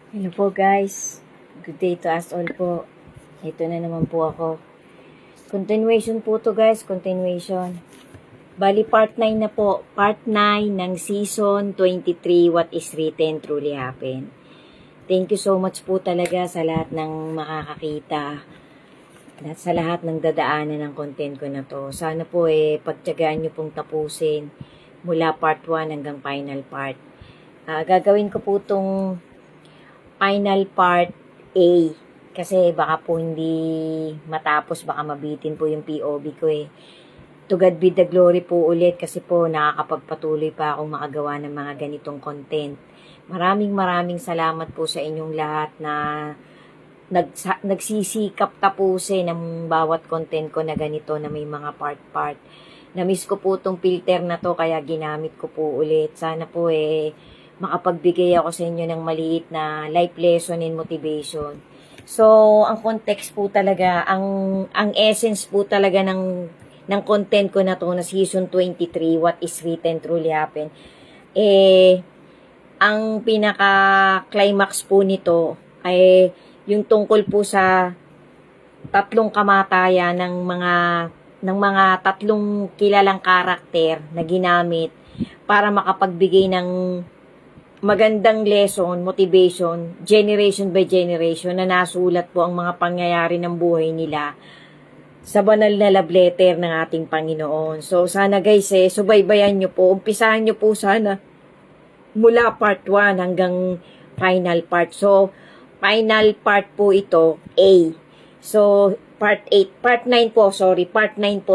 Hello po guys. Good day to us all po. Ito na naman po ako. Continuation po to guys. Continuation. Bali part 9 na po. Part 9 ng season 23 What is Written Truly Happened. Thank you so much po talaga sa lahat ng makakakita. At sa lahat ng dadaanan ng content ko na to. Sana po pagtiyagaan nyo pong tapusin mula part 1 hanggang final part. Gagawin ko po tong final part A. Kasi baka po hindi matapos, baka mabitin po yung POV ko To God be the glory po ulit kasi po nakakapagpatuloy pa akong makagawa ng mga ganitong content. Maraming salamat po sa inyong lahat na nagsisikap tapusin ng bawat content ko na ganito na may mga part-part. Namiss ko po tong filter na to kaya ginamit ko po ulit. Sana po makapagbigay ako sa inyo ng maliit na life lesson and motivation. So, ang context po talaga, ang essence po talaga ng content ko na to na season 23, What is Written Truly Happened, ang pinaka-climax po nito ay yung tungkol po sa tatlong kamatayan ng mga tatlong kilalang karakter na ginamit para makapagbigay ng magandang lesson, motivation, generation by generation na nasulat po ang mga pangyayari ng buhay nila sa banal na love letter ng ating Panginoon. So sana guys subaybayan nyo po, umpisahan nyo po sana mula part 1 hanggang final part. So final part po ito, A. So part 9 po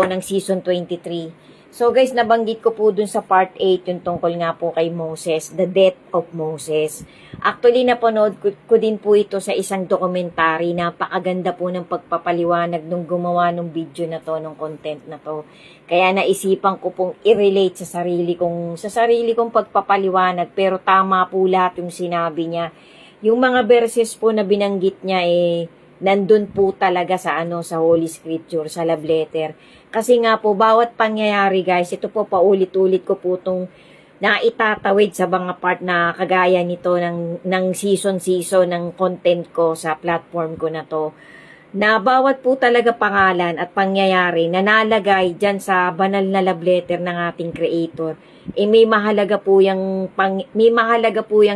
ng season 23. So guys, nabanggit ko po dun sa part 8 yung tungkol nga po kay Moses, the death of Moses. Actually, napanood ko din po ito sa isang documentary. Napakaganda po ng pagpapaliwanag nung gumawa ng video na to, ng content na to. Kaya naisipan ko pong i-relate sa sarili kong pagpapaliwanag. Pero tama po lahat yung sinabi niya. Yung mga verses po na binanggit niya nandun po talaga sa sa Holy Scripture, sa love letter. Kasi nga po, bawat pangyayari guys, ito po paulit-ulit ko po itong naitatawid sa mga part na kagaya nito ng season ng content ko sa platform ko na to. Na bawat po talaga pangalan at pangyayari na nalagay dyan sa banal na love letter ng ating Creator, may mahalaga po yung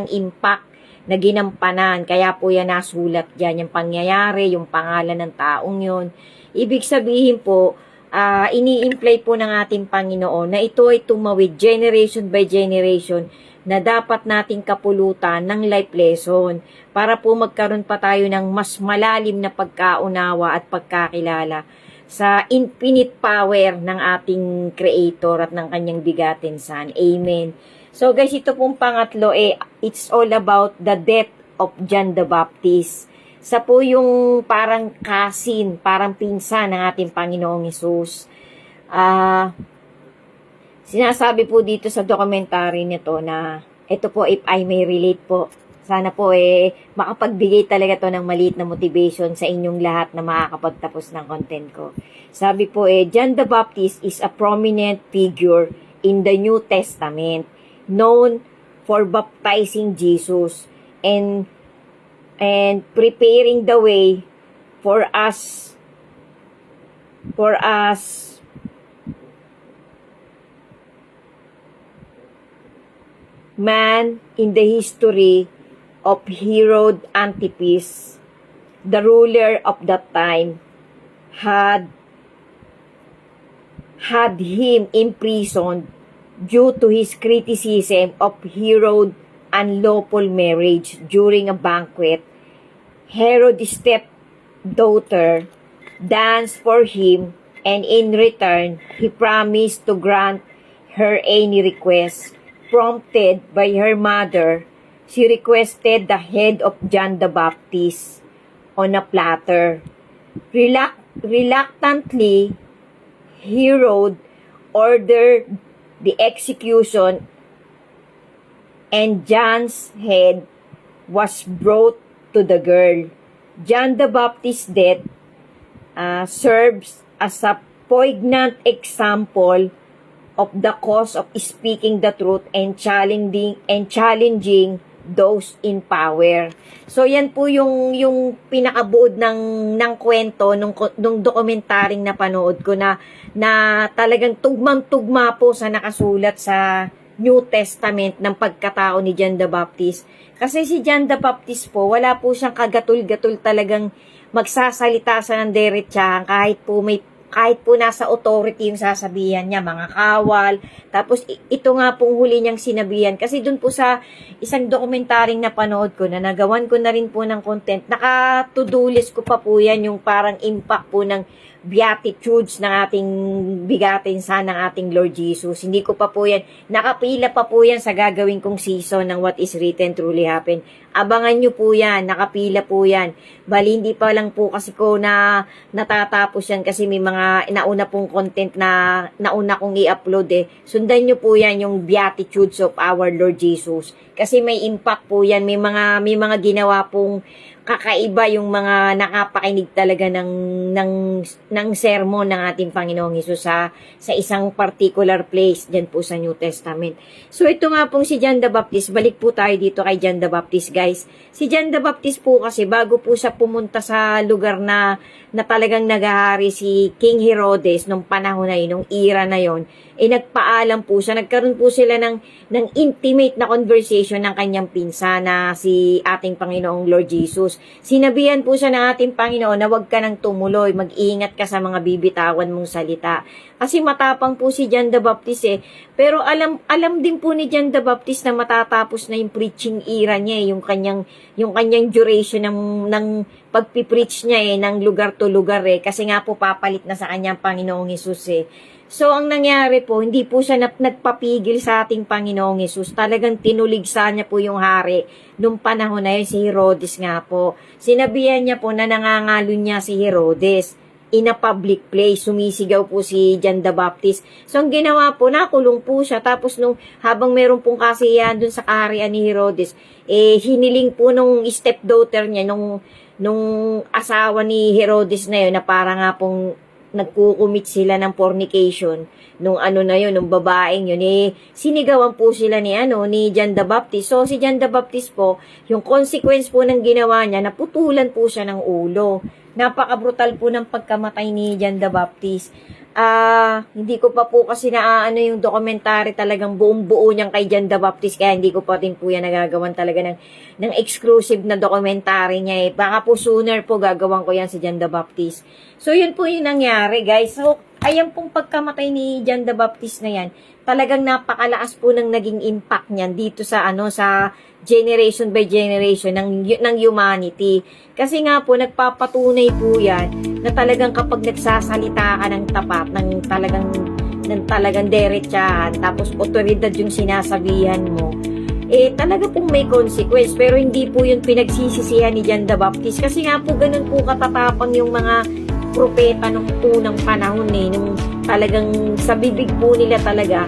impact na ginampanan. Kaya po yan nasulat dyan, yung pangyayari, yung pangalan ng taong yun. Ibig sabihin po, ini-imply po ng ating Panginoon na ito ay tumawid generation by generation na dapat nating kapulutan ng life lesson para po magkaroon pa tayo ng mas malalim na pagkaunawa at pagkakilala sa infinite power ng ating Creator at ng kanyang bigatin Son. Amen. So guys, ito pong pangatlo it's all about the death of John the Baptist. Sa po yung parang cousin, parang pinsan ng ating Panginoong Hesus. Sinasabi po dito sa documentary nito na ito po, if I may relate po, sana po makapagbigay talaga to ng maliit na motivation sa inyong lahat na makakapagtapos ng content ko. Sabi po John the Baptist is a prominent figure in the New Testament, known for baptizing Jesus and preparing the way for us man in the history of Herod Antipas, the ruler of that time, had him imprisoned due to his criticism of Herod's unlawful marriage during a banquet. Herod's stepdaughter danced for him, and in return, he promised to grant her any request. Prompted by her mother, she requested the head of John the Baptist on a platter. Reluctantly, Herod ordered the execution, and John's head was brought to the girl. John the Baptist's death serves as a poignant example of the cause of speaking the truth and challenging those in power. So yan po yung pinakabuod ng kwento nung dokumentaring napanood ko na talagang tugmang-tugma po sa nakasulat sa New Testament ng pagkatao ni John the Baptist. Kasi si John the Baptist po, wala po siyang kagatul-gatul talagang magsasalita sa ng diretsahan kahit po nasa authority yung sasabihan niya, mga kawal. Tapos ito nga pong huli niyang sinabihan. Kasi dun po sa isang dokumentaring napanood ko na nagawan ko na rin po ng content, naka-to-do list ko pa po yan, yung parang impact po ng beatitudes ng ating bigatin sa ng ating Lord Jesus. Hindi ko pa po yan, nakapila pa po yan sa gagawin kong season ng What is Written Truly Happen. Abangan nyo po yan, nakapila po yan. Bali, hindi pa lang po kasi ko na natatapos yan kasi may mga nauna pong content na nauna kong i-upload eh. Sundan nyo po yan yung beatitudes of our Lord Jesus. Kasi may impact po yan, may mga ginawa pong kakaiba yung mga nakapakinig talaga ng sermon ng ating Panginoong Hesus sa isang particular place dyan po sa New Testament. So ito nga pong si John the Baptist, balik po tayo dito kay John the Baptist guys. Si John the Baptist po kasi bago po siya pumunta sa lugar na talagang naghahari si King Herodes nung panahon na yun, nung era na yun, nagpaalam po siya, nagkaroon po sila ng intimate na conversation ng kanyang pinsa na si ating Panginoong Lord Jesus. Sinabihan po siya ng ating Panginoon na huwag ka nang tumuloy, mag-iingat ka sa mga bibitawan mong salita. Kasi matapang po si John the Baptist eh. Pero alam din po ni John the Baptist na matatapos na yung preaching era niya eh, yung kanyang duration ng pagpipreach niya eh, ng lugar to lugar eh. Kasi nga po papalit na sa kanyang Panginoong Hesus eh. So, ang nangyari po, hindi po siya nagpapigil sa ating Panginoong Hesus. Talagang tinuligsa niya po yung hari. Nung panahon na yun, si Herodes nga po. Sinabihan niya po na nangangalo niya si Herodes in a public place. Sumisigaw po si John the Baptist. So, ang ginawa po, nakulong po siya. Tapos, habang meron pong kasiyahan dun sa kaharian ni Herodes, hiniling po nung stepdaughter niya, nung asawa ni Herodes na yun, na para nga pong nagkukumit sila ng fornication nung nung babaeng yun sinigawan po sila ni John the Baptist. So si John the Baptist po, yung consequence po ng ginawa niya, naputulan po siya ng ulo. Napaka-brutal po ng pagkamatay ni John the Baptist. Hindi ko pa po kasi yung documentary talagang buong-buo niyang kay John the Baptist, kaya hindi ko pa din po yan nagagawan talaga ng exclusive na documentary niya eh. Baka po sooner po gagawan ko yan si John the Baptist. So yun po yung nangyari guys. So ayan pong pagkamatay ni John the Baptist na yan, talagang napakalakas po ng naging impact niyan dito sa sa generation by generation ng humanity. Kasi nga po nagpapatunay po yan na talagang kapag nagsasalita ka ng tapat, ng talagang diretsahan, tapos otoridad yung sinasabihan mo, talaga pong may consequence. Pero hindi po yun pinagsisisihan ni John the Baptist. Kasi nga po ganun po katatapang yung mga propeta nung unang panahon nung talagang sa bibig po nila talaga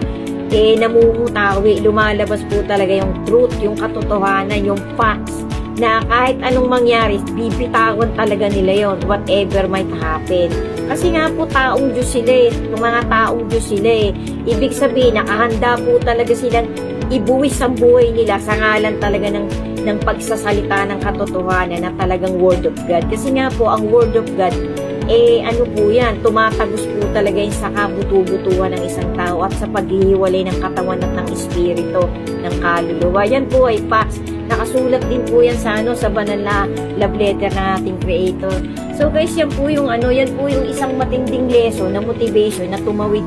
namumutawi, lumalabas po talaga yung truth, yung katotohanan, yung facts, na kahit anong mangyari, bibitawan talaga nila yon, whatever might happen. Kasi nga po taong Diyos sila mga taong Diyos sila Ibig sabihin, nakahanda po talaga silang ibuwis ang buhay nila sa ngalan talaga ng pagsasalita ng katotohanan na talagang Word of God. Kasi nga po, ang Word of God, po yan, tumatagos po talaga yung sa kabutu-butuhan ng isang tao at sa paghihiwalay ng katawan at ng espiritu, ng kaluluwa. Yan po ay facts. Nakasulat din po yan sa banal na love letter ng ating Creator. So guys, yan po yung isang matinding lesson na motivation na tumawid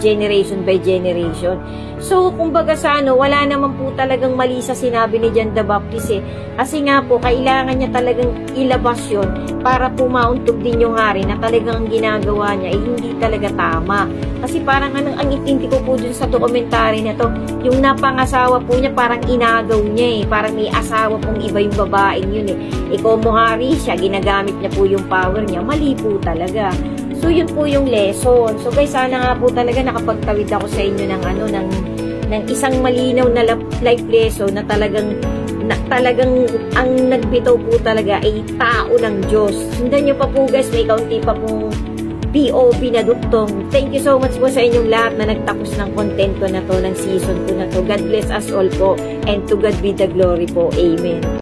generation by generation. So kumbaga wala naman po talagang mali sa sinabi ni John the Baptist Kasi nga po, kailangan niya talagang ilabas yun para pumauntog din yung hari na talagang ginagawa niya hindi talaga tama. Kasi parang ang intindi ko po dun sa dokumentary na to, yung napangasawa po niya parang inagaw niya parang may asawa pong iba yung babaeng yun Ikaw mo hari siya, ginagamit niya po yung power niya, mali po talaga. So yun po yung lesson. So guys, sana nga po talaga nakapagtawid ako sa inyo ng isang malinaw na life lesson na talagang ang nagbitaw po talaga ay tao ng Diyos. Sundan nyo pa po guys, may kaunti pa pong POV na duktong. Thank you so much po sa inyong lahat na nagtapos ng content ko na to, ng season ko na to. God bless us all po, and to God be the glory po. Amen.